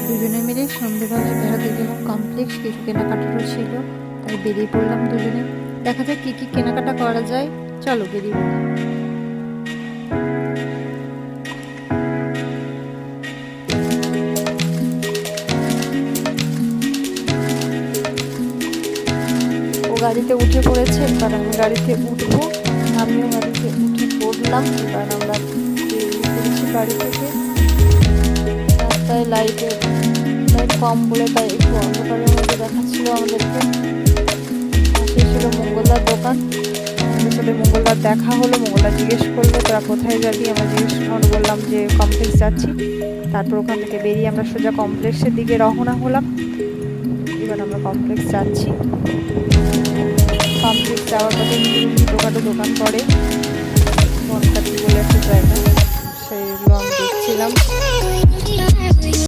দুজনে মিলে সন্ধ্যেবেলায় বেড়াতে গেলাম কমপ্লেক্স, কিছু কেনাকাটারও ছিল, তাই বেরিয়ে পড়লাম দুজনে। দেখা যাক কি কি কেনাকাটা করা যায়, চলো বেরিয়ে পড়ি। ও গাড়িতে উঠে পড়েছে, এবার আমি গাড়িতে উঠবো। আমিও গাড়িতে উঠে পড়লাম। এবার আমরা বেরিয়ে পড়েছি বাড়ি থেকে। রাস্তায় লাইট কম বলে তাই একটু অন্ধকারের মধ্যে দেখাচ্ছিল আমাদেরকে। পাশে ছিল মঙ্গলদার দোকান, আমাদের সাথে মঙ্গলদার দেখা হলো। মঙ্গলদার জিজ্ঞেস করলো তোরা কোথায় যাবি, আমরা বললাম যে কমপ্লেক্স যাচ্ছি। তারপর ওখান থেকে বেরিয়ে আমরা সোজা কমপ্লেক্সের দিকে রওনা হলাম। এবার আমরা কমপ্লেক্স যাচ্ছি। কমপ্লেক্স যাওয়ার পথে ছোটোখাটো দোকান পড়ে, বনকাটি বলে একটা জায়গা, সেইগুলো আমি দেখছিলাম।